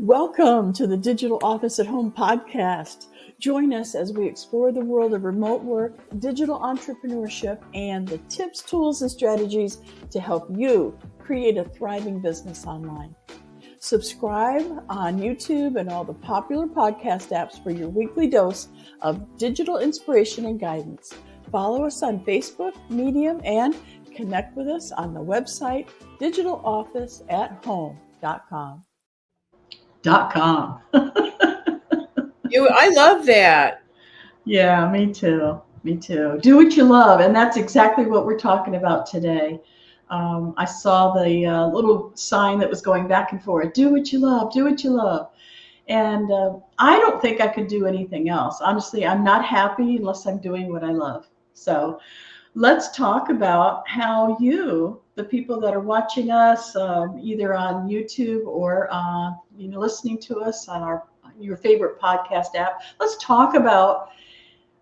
Welcome to the Digital Office at Home podcast. Join us as we explore the world of remote work, digital entrepreneurship, and the tips, tools, and strategies to help you create a thriving business online. Subscribe on YouTube and all the popular podcast apps for your weekly dose of digital inspiration and guidance. Follow us on Facebook, Medium, and connect with us on the website digitalofficeathome.com. .com. I love that. Yeah, me too. Me too. Do what you love. And that's exactly what we're talking about today. I saw the little sign that was going back and forth. Do what you love. Do what you love. And I don't think I could do anything else. Honestly, I'm not happy unless I'm doing what I love. So let's talk about how you, the people that are watching us, either on YouTube or listening to us on your favorite podcast app. Let's talk about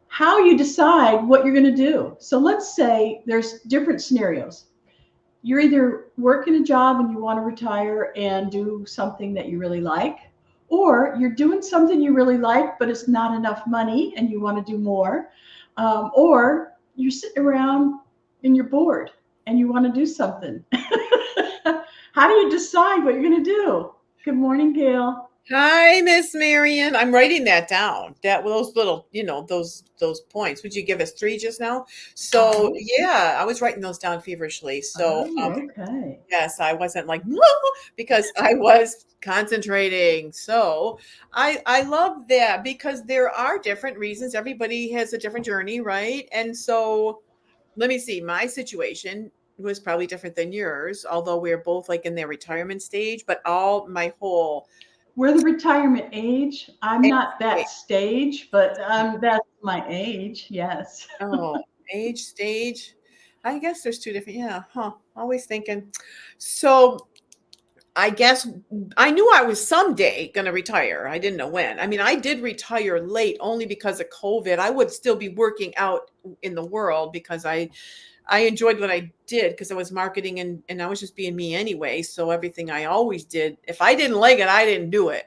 how you decide what you're going to do. So let's say there's different scenarios. You're either working a job and you want to retire and do something that you really like, or you're doing something you really like, but it's not enough money and you want to do more, or you're sitting around and you're bored and you want to do something. How do you decide what you're going to do? Good morning, Gail. Hi, Miss Marian. I'm writing that down. Those little, those points. Would you give us 3 just now? So yeah, I was writing those down feverishly. So okay. Yes, I wasn't like because I was concentrating. So I love that because there are different reasons. Everybody has a different journey, right? And so let me see. My situation was probably different than yours, although we're both like in their retirement stage. But we're the retirement age. I'm not that stage, but that's my age. Yes. Oh, age, stage. I guess there's 2 different. Yeah. Always thinking. So I guess I knew I was someday going to retire. I didn't know when. I mean, I did retire late only because of COVID. I would still be working out in the world because I enjoyed what I did because I was marketing and I was just being me anyway. So everything I always did, if I didn't like it, I didn't do it.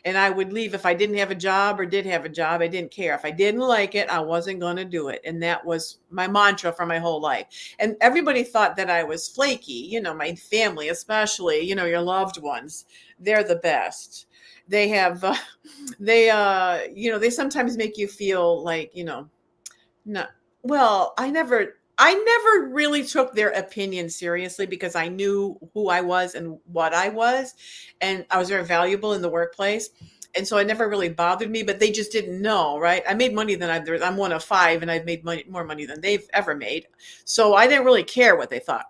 And I would leave if I didn't have a job or did have a job. I didn't care. If I didn't like it, I wasn't going to do it. And that was my mantra for my whole life. And everybody thought that I was flaky, my family, especially, your loved ones. They're the best. They have, they sometimes make you feel like, not, well, I never really took their opinion seriously because I knew who I was and what I was. And I was very valuable in the workplace. And so it never really bothered me, but they just didn't know, right? I made money than I'm one of 5 and I've made more money than they've ever made. So I didn't really care what they thought.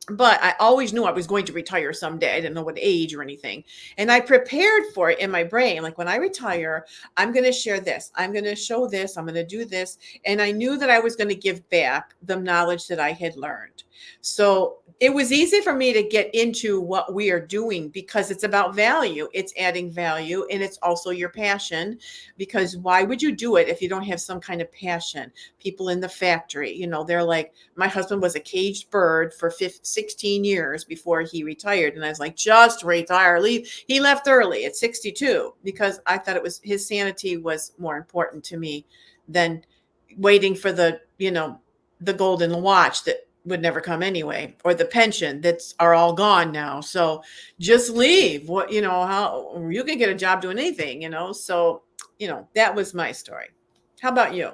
But I always knew I was going to retire someday. I didn't know what age or anything. And I prepared for it in my brain. Like when I retire, I'm going to share this. I'm going to show this. I'm going to do this. And I knew that I was going to give back the knowledge that I had learned. So it was easy for me to get into what we are doing because it's about value. It's adding value and it's also your passion, because why would you do it if you don't have some kind of passion? People in the factory, they're like, my husband was a caged bird for 16 years before he retired. And I was like, just retire, leave. He left early at 62 because I thought his sanity was more important to me than waiting for the golden watch that would never come anyway, or the pension are all gone now. So just leave. How you can get a job doing anything, so, that was my story. How about you?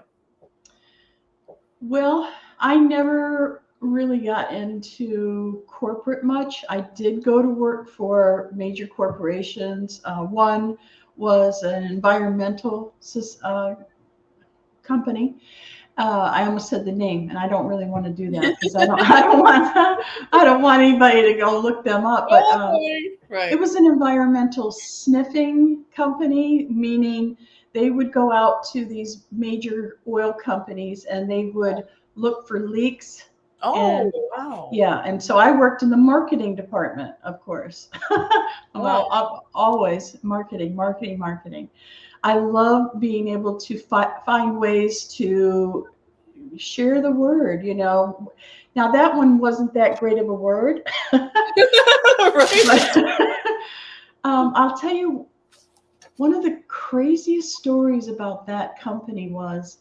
Well, I never really got into corporate much. I did go to work for major corporations. One was an environmental company. I almost said the name, and I don't really want to do that because I don't want anybody to go look them up. But right. It was an environmental sniffing company, meaning they would go out to these major oil companies and they would look for leaks. Wow. Yeah, and so I worked in the marketing department, of course. Well, always marketing. I love being able to find ways to share the word, Now that one wasn't that great of a word. Right. I'll tell you, one of the craziest stories about that company was,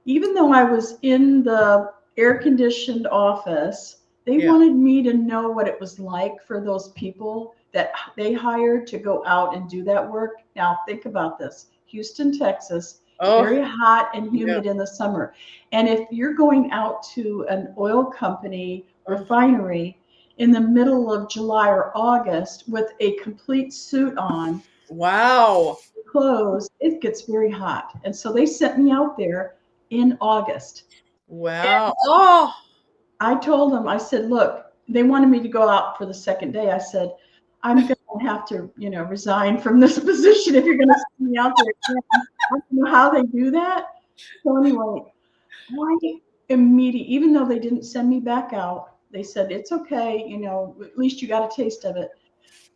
even though I was in the air-conditioned office, they Yeah. wanted me to know what it was like for those people that they hired to go out and do that work. Now, think about this. Houston, Texas, Oh, very hot and yeah. humid in the summer. And if you're going out to an oil company Oh, refinery in the middle of July or August with a complete suit on, wow. clothes, it gets very hot. And so they sent me out there in August. Wow. Oh, I told them, I said, look, they wanted me to go out for the second day. I said, I'm going to have to, resign from this position if you're going to send me out there again. I don't know how they do that. So anyway, I immediately, even though they didn't send me back out, they said, it's okay, at least you got a taste of it.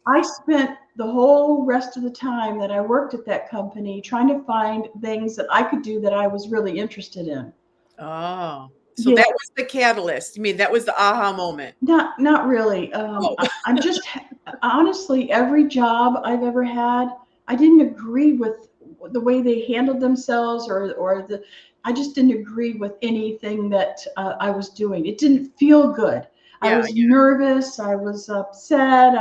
I spent the whole rest of the time that I worked at that company trying to find things that I could do that I was really interested in. oh. So Yeah, that was the catalyst. You mean that was the aha moment? not really. Oh, I'm just honestly, every job I've ever had, I didn't agree with the way they handled themselves, or the. I just didn't agree with anything that I was doing. It didn't feel good. I yeah. was nervous. I was upset.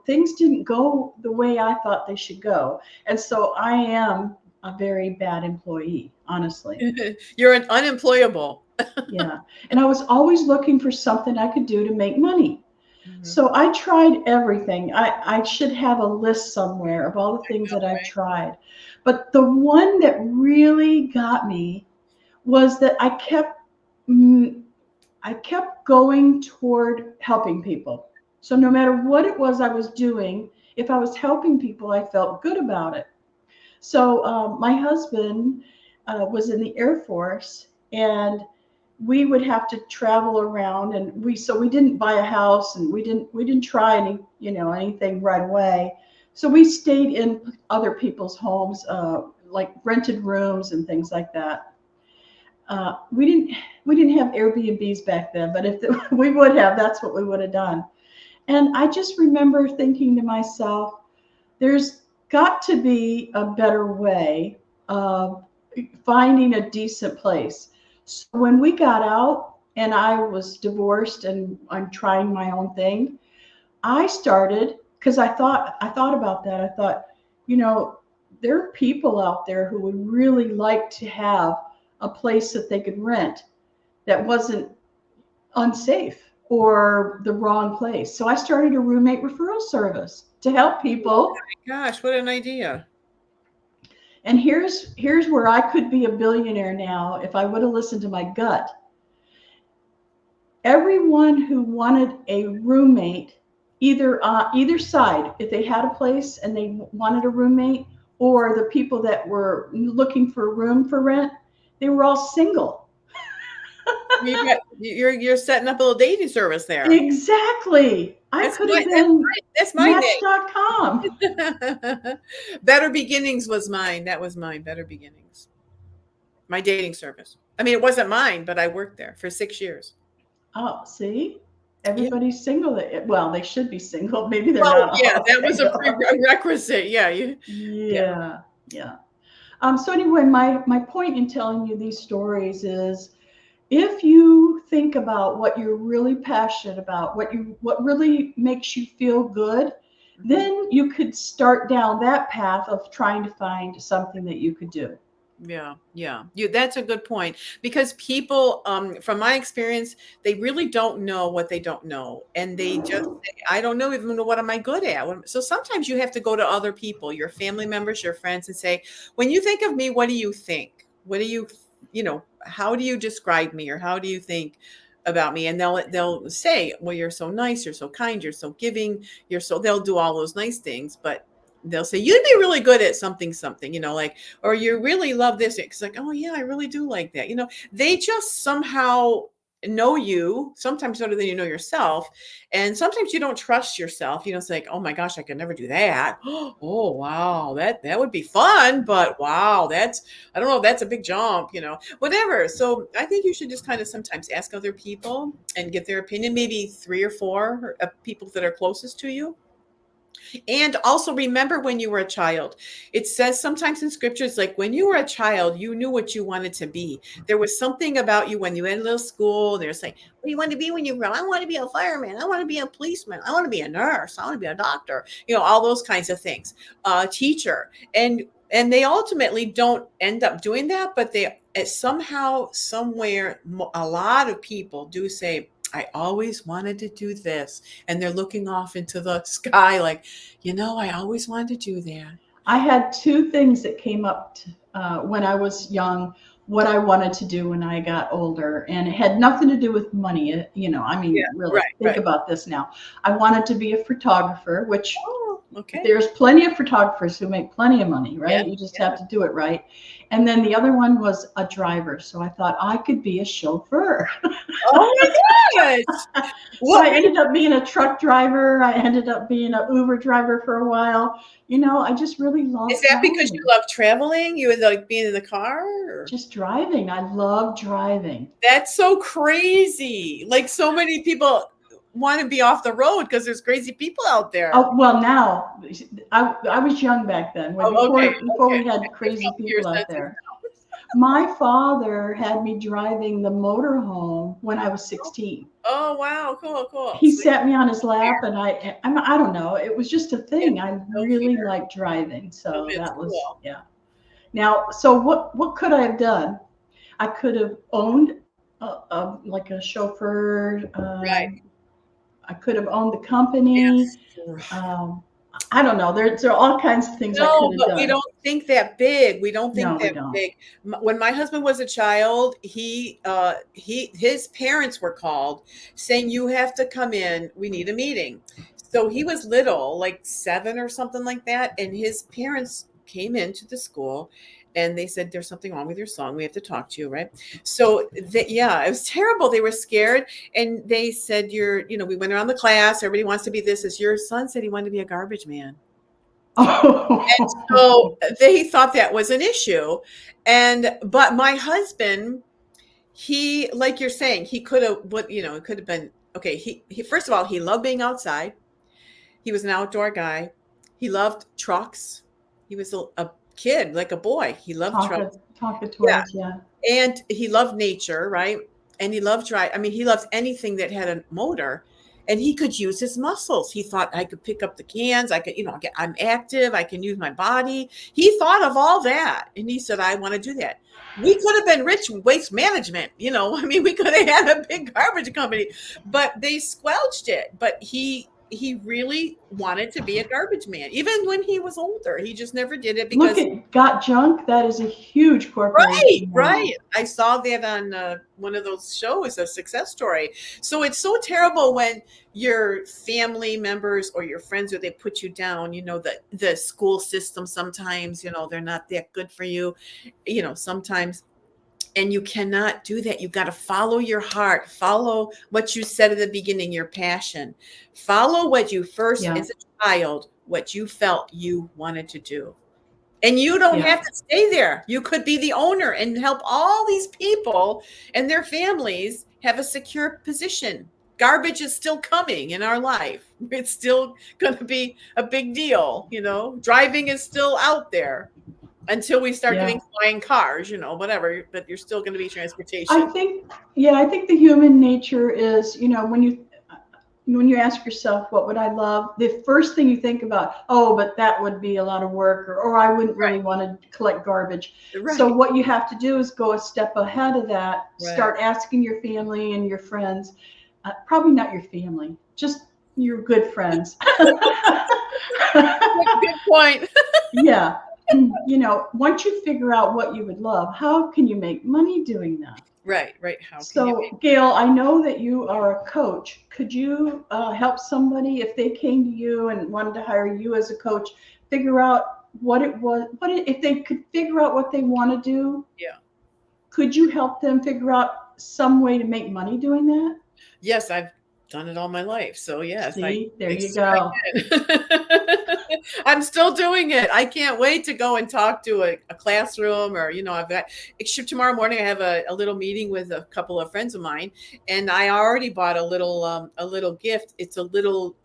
Things didn't go the way I thought they should go. And so I am a very bad employee, honestly. You're an unemployable. Yeah. And I was always looking for something I could do to make money. Mhm. So I tried everything. I should have a list somewhere of all the things that I've Right. tried. But the one that really got me was that mm, I kept going toward helping people. So no matter what it was I was doing, if I was helping people, I felt good about it. So my husband was in the Air Force, and we would have to travel around, and we didn't buy a house, and we didn't try anything right away. So we stayed in other people's homes, like rented rooms and things like that. We didn't have Airbnbs back then, but if we would have, that's what we would have done. And I just remember thinking to myself, there's got to be a better way of finding a decent place. So when we got out and I was divorced and I'm trying my own thing, I started, because I thought about that. I thought, you know, there are people out there who would really like to have a place that they could rent that wasn't unsafe or the wrong place. So I started a roommate referral service to help people. Gosh, what an idea. And here's where I could be a billionaire now if I would have listened to my gut. Everyone who wanted a roommate, either side, if they had a place and they wanted a roommate, or the people that were looking for a room for rent, they were all single. You're setting up a little dating service there. Exactly. I That's could my have been that's my Match.com. name. Better Beginnings was mine. That was mine. Better Beginnings. My dating service. I mean, it wasn't mine, but I worked there for 6 years. Oh, see? Yeah. Everybody's single. Well, they should be single. Maybe they're Well, not yeah, all that was a single. prerequisite. Yeah, yeah. Yeah, yeah. So anyway, my point in telling you these stories is, if you think about what you're really passionate about, what really makes you feel good, Mhm. then you could start down that path of trying to find something that you could do. Yeah, yeah. That's a good point because people, from my experience, they really don't know what they don't know, and they just say, "I don't know even know what am I good at." So sometimes you have to go to other people, your family members, your friends, and say, "When you think of me, what do you think? What do you, how do you describe me, or how do you think about me?" And they'll say, "Well, you're so nice, you're so kind, you're so giving, you're so." They'll do all those nice things, but they'll say, "You'd be really good at something, something," like, or you really love this. It's like, oh yeah, I really do like that. They just somehow know you sometimes better than you know yourself. And sometimes you don't trust yourself. It's like, oh my gosh, I could never do that. Oh wow, that would be fun, but wow, I don't know, that's a big jump, whatever. So I think you should just kind of sometimes ask other people and get their opinion, maybe 3 or 4 people that are closest to you. And also remember when you were a child. It says sometimes in scriptures, like when you were a child, you knew what you wanted to be. There was something about you when you went to little school. They're saying, what do you want to be when you grow? I want to be a fireman. I want to be a policeman. I want to be a nurse. I want to be a doctor. All those kinds of things. Teacher. And they ultimately don't end up doing that, but they somehow, somewhere, a lot of people do say, I always wanted to do this. And they're looking off into the sky like, I always wanted to do that. I had two things that came up when I was young, what I wanted to do when I got older. And it had nothing to do with money. Really, think about this now. I wanted to be a photographer, which there's plenty of photographers who make plenty of money, right? Yeah, you just have to do it right. And then the other one was a driver. So I thought I could be a chauffeur. Oh my gosh. So I ended up being a truck driver. I ended up being an Uber driver for a while. I just really love Is that driving. because you love traveling? You like being in the car? Or? Just driving. I love driving. That's so crazy. Like so many people want to be off the road because there's crazy people out there. Oh, well, now I was young back then. Before we had crazy people out there. My father had me driving the motorhome when I was 16. Oh, wow. Cool. He sat me on his lap, and I don't know. It was just a thing. I really liked driving. So that was, yeah. Now, so what could I have done? I could have owned like a chauffeur. Right. I could have owned the company. Yes. I don't know. There are all kinds of things I could have done. We don't think that big. We don't think big. When my husband was a child, his parents were called saying, you have to come in. We need a meeting. So he was little, like 7 or something like that. And his parents came into the school and they said, there's something wrong with your song. We have to talk to you, right? So, it was terrible. They were scared. And they said, we went around the class. Everybody wants to be this. As your son said he wanted to be a garbage man. Oh. And so they thought that was an issue. But my husband, he, like you're saying, he could have, it could have been, okay. He first of all, he loved being outside. He was an outdoor guy. He loved trucks. He was a kid, like a boy. He loved trucks. Yeah. And he loved nature, right? And he loved he loved anything that had a motor. And he could use his muscles. He thought I could pick up the cans. I could, I'm active. I can use my body. He thought of all that. And he said, I want to do that. We could have been rich with waste management. We could have had a big garbage company, but they squelched it. But he really wanted to be a garbage man. Even when he was older, he just never did it because— Look at Got Junk. That is a huge corporation. Right. I saw that on one of those shows, a success story. So it's so terrible when your family members or your friends, or they put you down, the school system, sometimes, they're not that good for you, sometimes. And you cannot do that. You've got to follow your heart. Follow what you said at the beginning, your passion. Follow what you first, as a child, what you felt you wanted to do. And you don't have to stay there. You could be the owner and help all these people and their families have a secure position. Garbage is still coming in our life. It's still going to be a big deal. Driving is still out there. Until we start getting flying cars, whatever, but you're still going to be transportation. I think the human nature is, when you ask yourself, what would I love? The first thing you think about, but that would be a lot of work, or I wouldn't really want to collect garbage. Right. So what you have to do is go a step ahead of that. Right. Start asking your family and your friends, probably not your family, just your good friends. Good point. Yeah. And, once you figure out what you would love, how can you make money doing that? Right. Gail, I know that you are a coach. Could you help somebody if they came to you and wanted to hire you as a coach, figure out if they could figure out what they want to do? Yeah. Could you help them figure out some way to make money doing that? Yes, I've done it all my life. So yes. See, there you go. I'm still doing it. I can't wait to go and talk to a classroom, or, I've got tomorrow morning. I have a little meeting with a couple of friends of mine, and I already bought a little gift. It's a little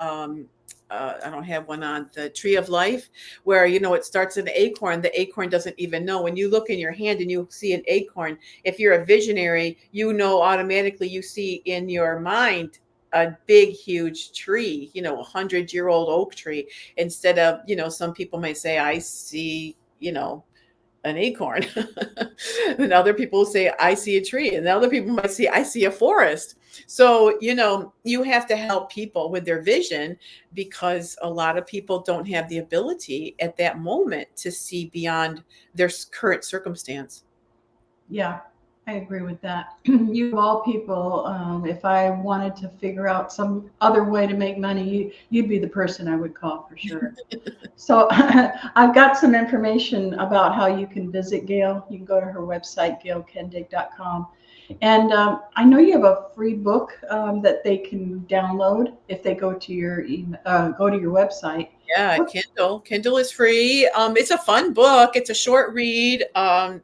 I don't have one on the tree of life where, it starts an acorn. The acorn doesn't even know. When you look in your hand and you see an acorn, if you're a visionary, automatically you see in your mind a big, huge tree, 100-year-old oak tree, instead of, some people might say, I see, an acorn. And other people say, I see a tree. And other people might say, I see a forest. So, you have to help people with their vision, because a lot of people don't have the ability at that moment to see beyond their current circumstance. Yeah, I agree with that. You of all people, if I wanted to figure out some other way to make money, you'd be the person I would call for sure. So I've got some information about how you can visit Gail. You can go to her website, gailkendig.com. And I know you have a free book that they can download if they go to your website. Yeah, Kindle is free. It's a fun book. It's a short read. I'm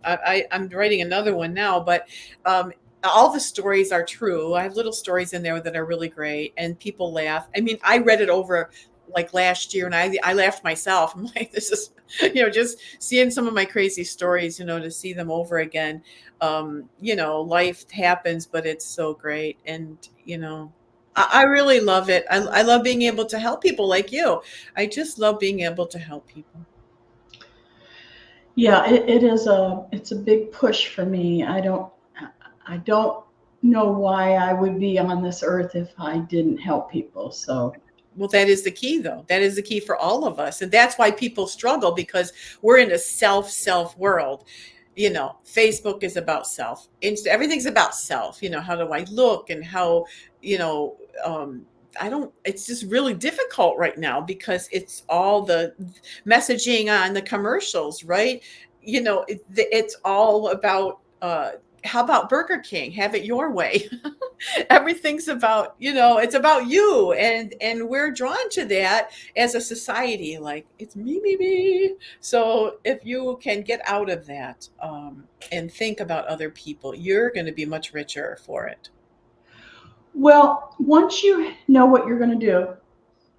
writing another one now, but all the stories are true. I have little stories in there that are really great, and people laugh. I mean, I read it over like last year, and I laughed myself. I'm like, this is, just seeing some of my crazy stories, to see them over again. Life happens, but it's so great, and I really love it. I love being able to help people like you. I just love being able to help people. Yeah, it's a big push for me. I don't know why I would be on this earth if I didn't help people. So Well, that is the key, though. That is the key for all of us. And that's why people struggle, because we're in a self world. Facebook is about self. Everything's about self. How do I look, and how, I don't, it's just really difficult right now, because it's all the messaging on the commercials, right? It's all about, how about Burger King? Have it your way. Everything's about, it's about you, and we're drawn to that as a society, like it's me. So if you can get out of that, and think about other people, you're going to be much richer for it. well, once you know what you're going to do,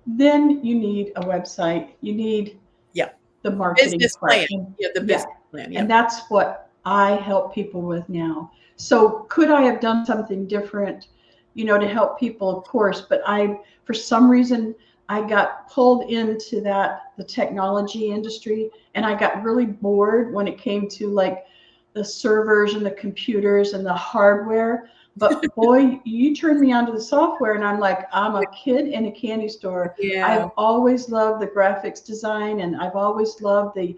then you need a website. You need Yeah. the marketing Business part. plan. Yeah, the Yeah, business plan. and Yeah. that's what I help people with now. So could I have done something different, to help people? Of course, but for some reason, I got pulled into the technology industry, and I got really bored when it came to like the servers and the computers and the hardware. But boy, you turned me onto the software, and I'm like, I'm a kid in a candy store. Yeah. I've always loved the graphics design, and I've always loved the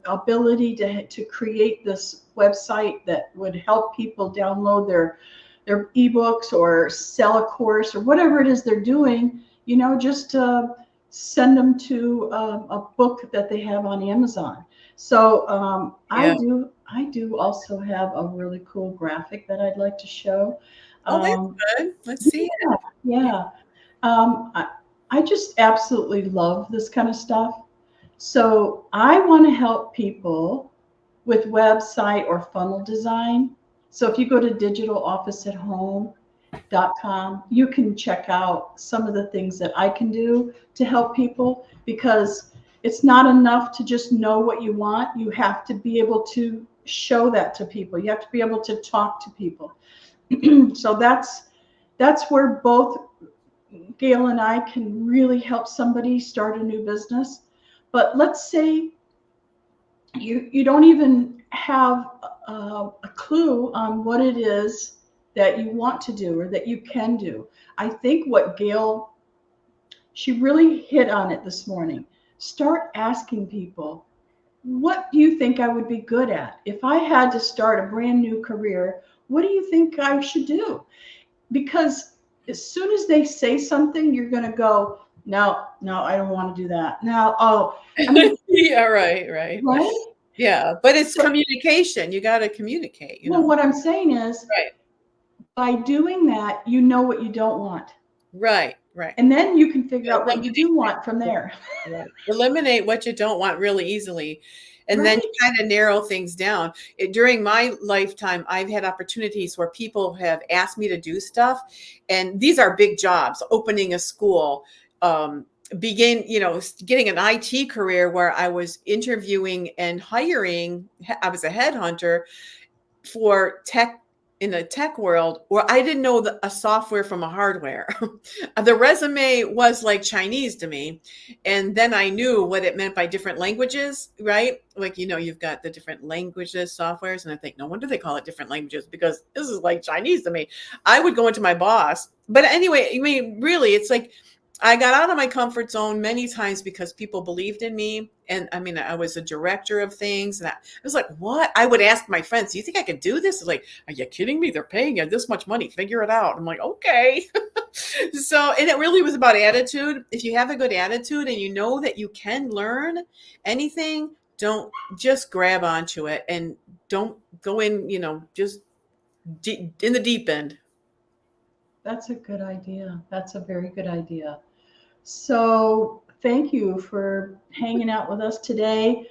ability to create this website that would help people download their ebooks or sell a course or whatever it is they're doing, just send them to a book that they have on Amazon. So Yeah. I do also have a really cool graphic that I'd like to show. Oh, that's good. Let's see it. Yeah. I just absolutely love this kind of stuff. So I want to help people with website or funnel design. So if you go to digitalofficeathome.com, you can check out some of the things that I can do to help people, because it's not enough to just know what you want. You have to be able to show that to people. You have to be able to talk to people. So that's where both Gail and I can really help somebody start a new business. But let's say you don't even have a clue on what it is that you want to do or that you can do. I think what Gail, she really hit on it this morning. Start asking people, what do you think I would be good at? If I had to start a brand new career, what do you think I should do? Because as soon as they say something, you're going to go, no, I don't want to do that. Now, I mean, Yeah, right. right? Yeah, but it's communication. You got to communicate, Well, what I'm saying is, Right. by doing that, you know what you don't want. Right. And then you can figure out what you do want from there. Right. Eliminate what you don't want really easily. And then you kind of narrow things down. During my lifetime, I've had opportunities where people have asked me to do stuff. And these are big jobs, opening a school, began, getting an IT career where I was interviewing and hiring. I was a headhunter for tech in the tech world, where I didn't know a software from a hardware. The resume was like Chinese to me. And then I knew what it meant by different languages, right? Like, you've got the different languages, softwares. And I think, no wonder they call it different languages, because this is like Chinese to me. I would go into my boss. But anyway, I mean, really, it's like, I got out of my comfort zone many times because people believed in me. And I mean, I was a director of things. And I was like, what? I would ask my friends, do you think I could do this? Like, are you kidding me? They're paying you this much money. Figure it out. I'm like, okay. So, and it really was about attitude. If you have a good attitude and you know that you can learn anything, don't just grab onto it and don't go in, just in the deep end. That's a good idea. That's a very good idea. So thank you for hanging out with us today.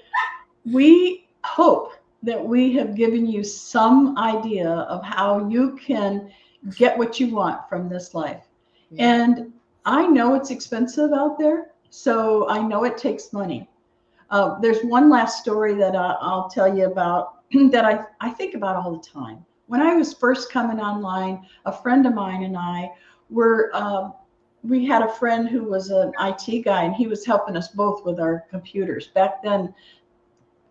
We hope that we have given you some idea of how you can get what you want from this life. Yeah. And I know it's expensive out there, so I know it takes money. There's one last story that I'll tell you about that I think about all the time. When I was first coming online, a friend of mine and I we had a friend who was an IT guy, and he was helping us both with our computers. Back then,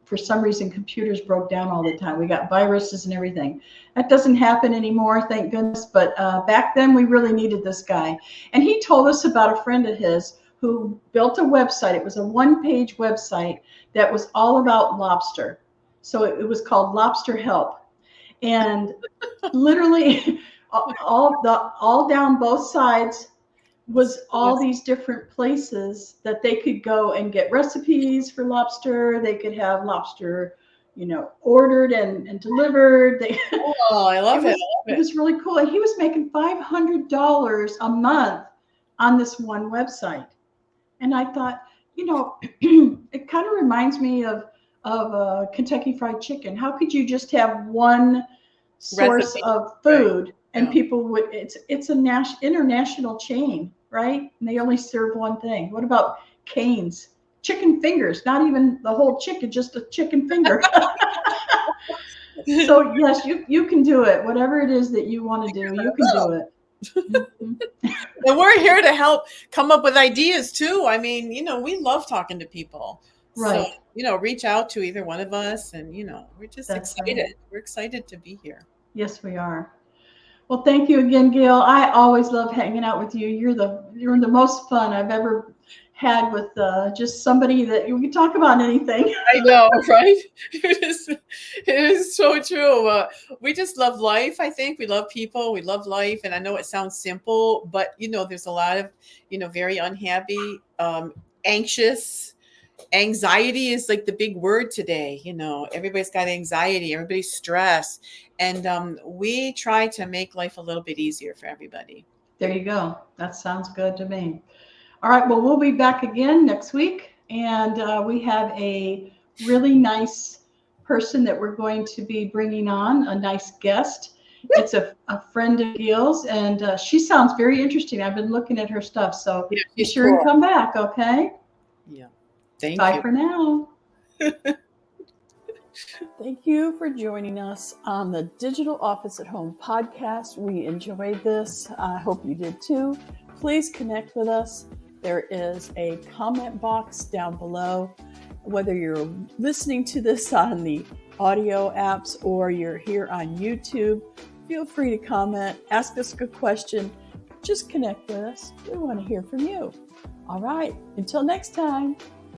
for some reason, computers broke down all the time. We got viruses and everything. That doesn't happen anymore, thank goodness. But back then, we really needed this guy. And he told us about a friend of his who built a website. It was a one-page website that was all about lobster. So it was called Lobster Help. And literally all down both sides was all these different places that they could go and get recipes for lobster. They could have lobster, ordered and delivered. Oh, I love it. It was really cool. And he was making $500 a month on this one website. And I thought, it kind of reminds me of Kentucky Fried Chicken. How could you just have one source recipe of food? Right. And people would, it's a international chain, right? And they only serve one thing. What about Cane's? Chicken fingers, not even the whole chicken, just a chicken finger. So yes, you can do it. Whatever it is that you want to do, you can do it. And we're here to help come up with ideas too. I mean, we love talking to people. Right. So, reach out to either one of us, and, we're just excited. Right. We're excited to be here. Yes, we are. Well, thank you again, Gail. I always love hanging out with you. You're the most fun I've ever had with just somebody that you can talk about anything. I know, right? It is so true. We just love life. I think we love people. We love life. And I know it sounds simple, but, there's a lot of, very unhappy, anxious. Anxiety is like the big word today. Everybody's got anxiety, everybody's stressed. And we try to make life a little bit easier for everybody. There you go. That sounds good to me. All right. Well, we'll be back again next week. And we have a really nice person that we're going to be bringing on, a nice guest. It's a friend of Gail's, and she sounds very interesting. I've been looking at her stuff. So be sure and come back. Okay. Yeah. Thank you. Bye for now. Thank you for joining us on the Digital Office at Home podcast. We enjoyed this. I hope you did too. Please connect with us. There is a comment box down below. Whether you're listening to this on the audio apps or you're here on YouTube, feel free to comment, ask us a question. Just connect with us. We want to hear from you. All right. Until next time.